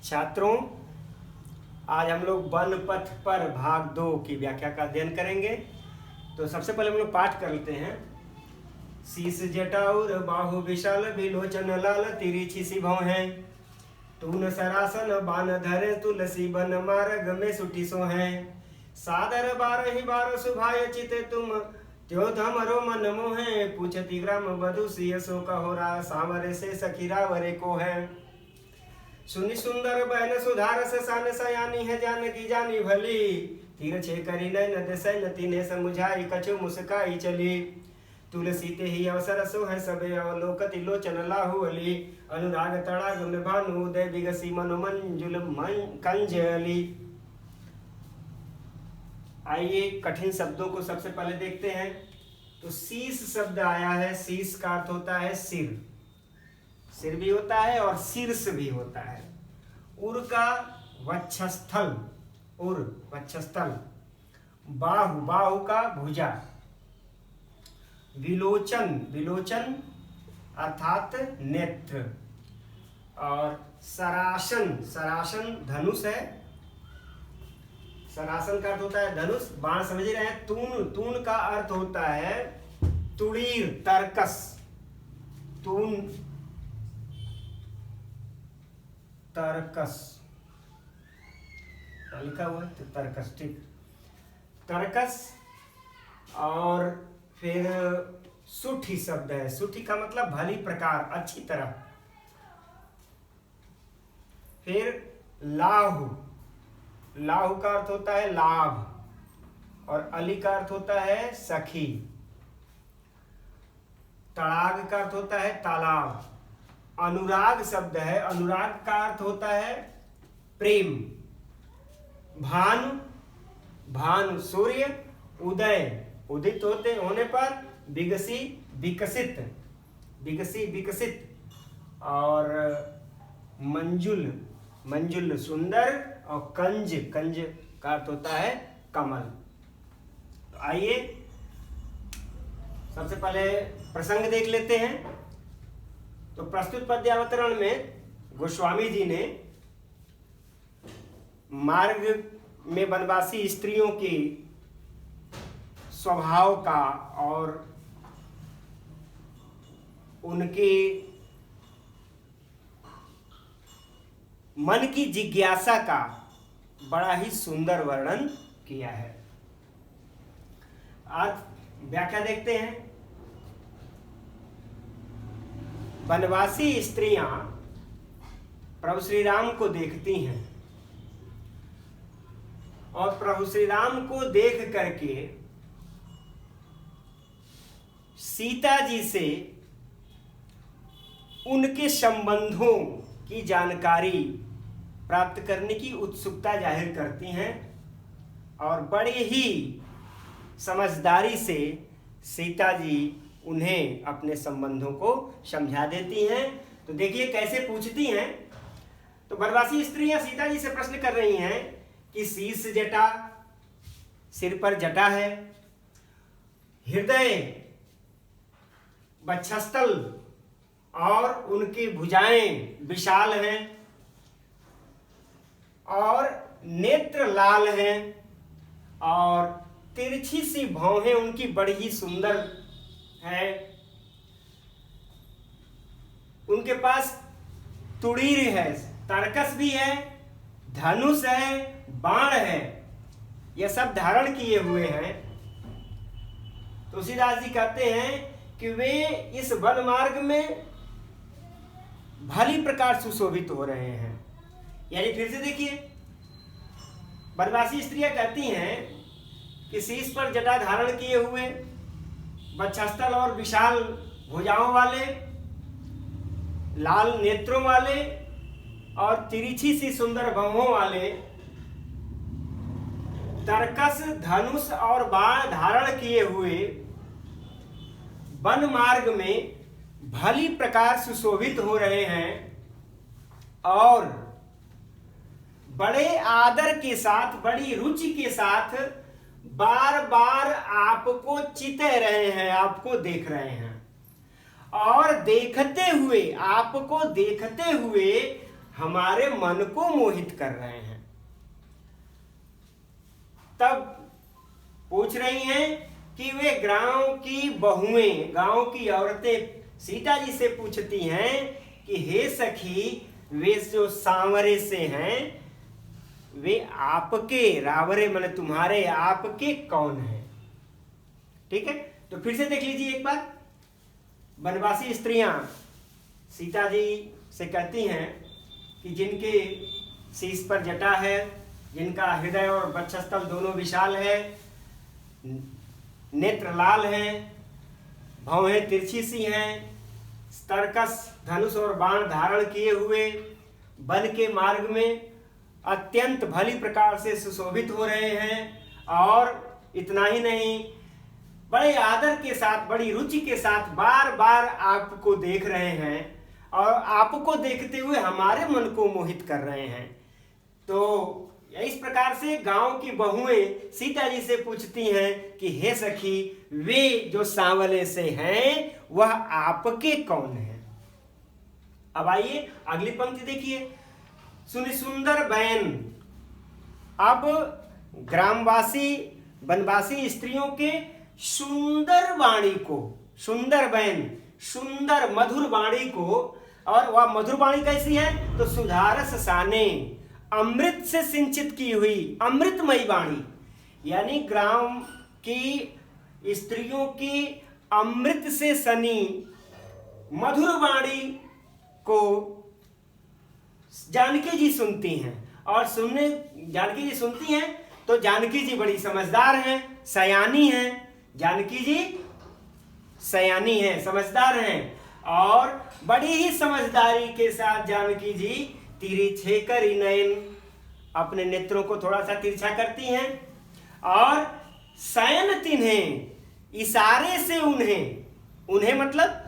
छात्रों, आज हम लोग वन पथ पर भाग 2 की व्याख्या का अध्ययन करेंगे। तो सबसे पहले हम लोग पाठ कर लेते हैं। शीस जटाउर बाहु विशाल विलोचन लाल तिरछी सी भौहें, तून सरासन बान धरे तुलसी बन मार्ग में सुटी सो हैं। सादर बारहि बार सुभाय चिते तुम त्यो धमरो मन मोहे, पूछती ग्राम बधु सिय सो कहोरा सांवरे से सखीरा वरे को है। सुनि सुंदर बहन सुधारस सान सयानी है जानकी जानी भली, तीर छे करी नैन दसै नती ने समुझाई कछु मुस्काई चली। तुलसी ते ही अवसर सो है सबे अवलोकति लोचन लाहुअली, अनुराग तड़ाग में भानु उदय बिगसी मनो मंजुल कंजली। आइए कठिन शब्दों को सबसे पहले देखते हैं। तो शीस शब्द आया है। शीस का अर्थ होता है सिर, सिर भी होता है और शीर्ष भी होता है। उर का वक्षस्थल, उर वक्षस्थल। बाहु, बाहु का भुजा। विलोचन, विलोचन अर्थात नेत्र। और सरासन, सरासन धनुष है। सरासन का अर्थ होता है धनुष। बाण समझ रहे हैं। तून, तून का अर्थ होता है तुड़ीर, तरकस। तून तरकस लिखा हुआ है तो तरकस, ठीक, तरकस। और फिर सुठी शब्द है। सुठी का मतलब भली प्रकार, अच्छी तरह। फिर लाहु, लाहु का अर्थ होता है लाभ। और अली का अर्थ होता है सखी। तड़ाग का अर्थ होता है तालाब। अनुराग शब्द है। अनुराग का अर्थ होता है प्रेम। भानु, भानु सूर्य। उदय, उदित होने पर। विगसी, विकसित, विगसी विकसित। और मंजुल, मंजुल सुंदर। और कंज, कंज का अर्थ होता है कमल। तो आइए सबसे पहले प्रसंग देख लेते हैं। तो प्रस्तुत पद्यावतरण में गोस्वामी जी ने मार्ग में वनवासी स्त्रियों की स्वभाव का और उनके मन की जिज्ञासा का बड़ा ही सुंदर वर्णन किया है। आज व्याख्या देखते हैं। वनवासी स्त्रियां प्रभु श्री राम को देखती हैं और प्रभु श्री राम को देख करके सीता जी से उनके संबंधों की जानकारी प्राप्त करने की उत्सुकता जाहिर करती हैं और बड़े ही समझदारी से सीता जी उन्हें अपने संबंधों को समझा देती हैं। तो देखिए कैसे पूछती हैं। तो वनवासी स्त्रियां सीता जी से प्रश्न कर रही हैं कि शीस जटा, सिर पर जटा है, हृदय, वक्षस्थल और उनकी भुजाएं विशाल हैं और नेत्र लाल हैं और तिरछी सी भौहें उनकी बड़ी ही सुंदर है। उनके पास तुड़ीर है, तरकस भी है, धनुष है, बाण है, यह सब धारण किए हुए हैं। तुलसीदास जी कहते हैं कि वे इस वन मार्ग में भली प्रकार सुशोभित हो रहे हैं। यानी फिर से देखिए, वनवासी स्त्रियां कहती हैं कि शीश पर जटा धारण किए हुए, वक्षस्थल और विशाल भुजाओं वाले, लाल नेत्रों वाले और तिरछी सी सुंदर भौहों वाले, तरकस, धनुष और बाण धारण किए हुए वन मार्ग में भली प्रकार सुशोभित हो रहे हैं और बड़े आदर के साथ, बड़ी रुचि के साथ बार बार आपको चिते रहे हैं, आपको देख रहे हैं। और देखते हुए, आपको देखते हुए हमारे मन को मोहित कर रहे हैं। तब पूछ रही हैं कि वे गांव की बहुएं, गांव की औरतें सीता जी से पूछती हैं कि हे सखी, वे जो सांवरे से हैं वे आपके, रावरे माने तुम्हारे, आपके कौन हैं? ठीक है, तो फिर से देख लीजिए एक बार। वनवासी स्त्रियां सीता जी से कहती हैं कि जिनके शीश पर जटा है, जिनका हृदय और वक्षस्थल दोनों विशाल है, नेत्र लाल हैं, भौहें तिरछी सी हैं, तरकस धनुष और बाण धारण किए हुए वन के मार्ग में अत्यंत भली प्रकार से सुशोभित हो रहे हैं। और इतना ही नहीं, बड़े आदर के साथ, बड़ी रुचि के साथ बार बार आपको देख रहे हैं और आपको देखते हुए हमारे मन को मोहित कर रहे हैं। तो इस प्रकार से गांव की बहुएं सीता जी से पूछती हैं कि हे सखी, वे जो सांवले से हैं वह आपके कौन हैं? अब आइए अगली पंक्ति देखिए। सुनि सुंदर बैन। अब ग्रामवासी वनवासी स्त्रियों के सुंदर वाणी को, सुंदर बैन, सुंदर मधुर वाणी को, और वह मधुर वाणी कैसी है? तो सुधारस साने, अमृत से सिंचित की हुई अमृतमयी वाणी, यानी ग्राम की स्त्रियों की अमृत से सनी मधुर वाणी को जानकी जी सुनती हैं। और सुनने जानकी जी सुनती हैं तो जानकी जी बड़ी समझदार हैं, सयानी हैं। जानकी जी सयानी हैं, समझदार हैं, और बड़ी ही समझदारी के साथ जानकी जी तिरछे करी नयन, अपने नेत्रों को थोड़ा सा तिरछा करती हैं और शयन तिन्हें, इशारे से उन्हें मतलब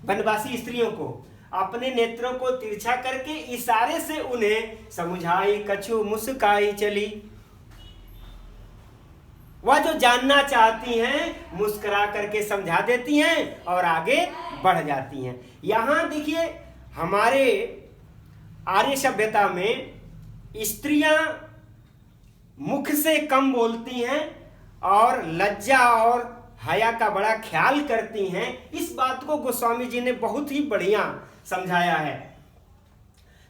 वनवासी स्त्रियों को, अपने नेत्रों को तिरछा करके इशारे से उन्हें समझाई कछु मुस्काई चली। वह जो जानना चाहती हैं मुस्कुरा करके समझा देती हैं और आगे बढ़ जाती हैं। यहां देखिए, हमारे आर्य सभ्यता में स्त्रियां मुख से कम बोलती हैं और लज्जा और हया का बड़ा ख्याल करती हैं। इस बात को गोस्वामी जी ने बहुत ही बढ़िया समझाया है।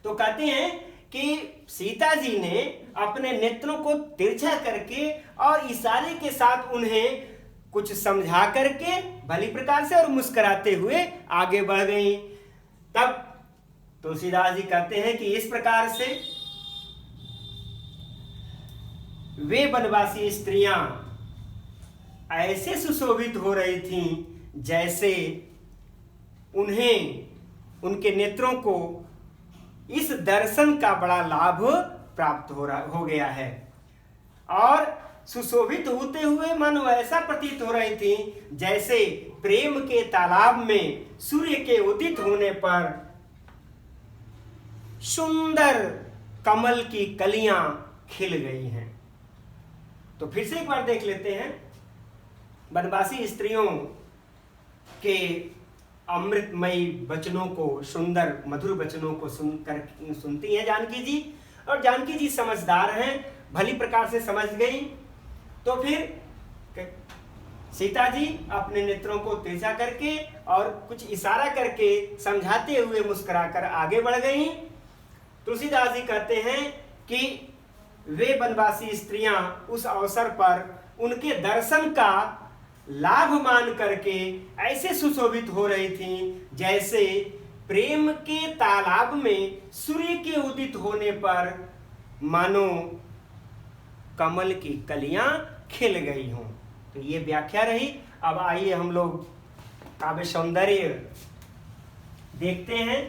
तो कहते हैं कि सीता जी ने अपने नेत्रों को तिरछा करके और इशारे के साथ उन्हें कुछ समझा करके भली प्रकार से और मुस्कुराते हुए आगे बढ़ गई। तब तुलसीदास जी कहते हैं कि इस प्रकार से वे वनवासी स्त्रियां ऐसे सुशोभित हो रही थीं जैसे उन्हें, उनके नेत्रों को इस दर्शन का बड़ा लाभ प्राप्त हो गया है। और सुशोभित होते हुए मानो ऐसा प्रतीत हो रही थी जैसे प्रेम के तालाब में सूर्य के उदित होने पर सुंदर कमल की कलियां खिल गई हैं। तो फिर से एक बार देख लेते हैं। वनवासी स्त्रियों के अमृतमयी वचनों को, सुंदर मधुर वचनों को सुनती हैं जानकी जी, और जानकी जी समझदार हैं, भली प्रकार से समझ गई। तो फिर सीता जी अपने नेत्रों को तिरछा करके और कुछ इशारा करके समझाते हुए मुस्कुराकर आगे बढ़ गई। तुलसीदास जी कहते हैं कि वे वनवासी स्त्रियां उस अवसर पर उनके दर्शन का लाभ मान करके ऐसे सुशोभित हो रही थीं जैसे प्रेम के तालाब में सूर्य के उदित होने पर मानो कमल की कलियां खिल गई हों। तो ये व्याख्या रही। अब आइए हम लोग काव्य सौंदर्य देखते हैं।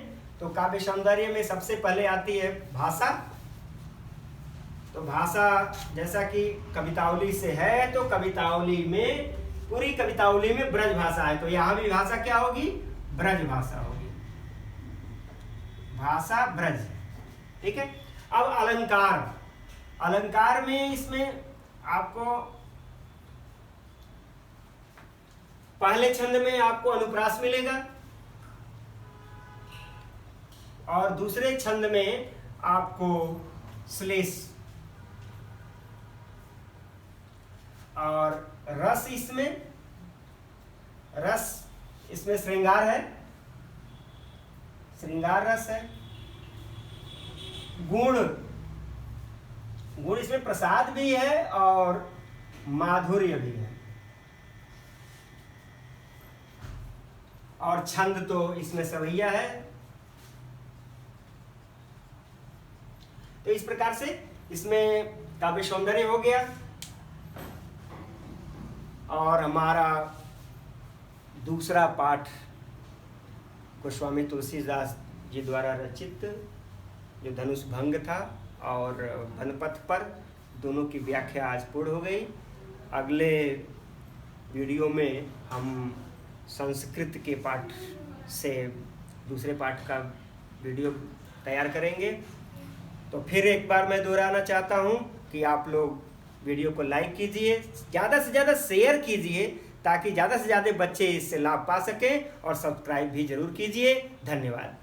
तो काव्य सौंदर्य में सबसे पहले आती है भाषा। तो भाषा जैसा कि कवितावली से है, तो कवितावली में, पूरी कवितावली में ब्रज भाषा है। तो यहाँ भी भाषा क्या होगी? ब्रज भाषा होगी, भाषा ब्रज। ठीक है। अब अलंकार, अलंकार में इसमें आपको पहले छंद में आपको अनुप्रास मिलेगा और दूसरे छंद में आपको श्लेष और रस इसमें श्रृंगार है, श्रृंगार रस है। गुण इसमें प्रसाद भी है और माधुर्य भी है। और छंद तो इसमें सवैया है। तो इस प्रकार से इसमें काव्य सौंदर्य हो गया। और हमारा दूसरा पाठ गोस्वामी तुलसीदास जी द्वारा रचित जो धनुष भंग था और वनपथ पर, दोनों की व्याख्या आज पूर्ण हो गई। अगले वीडियो में हम संस्कृत के पाठ से दूसरे पाठ का वीडियो तैयार करेंगे। तो फिर एक बार मैं दोहराना चाहता हूँ कि आप लोग वीडियो को लाइक कीजिए, ज़्यादा से ज़्यादा शेयर कीजिए ताकि ज़्यादा से ज़्यादा बच्चे इससे लाभ पा सकें, और सब्सक्राइब भी जरूर कीजिए। धन्यवाद।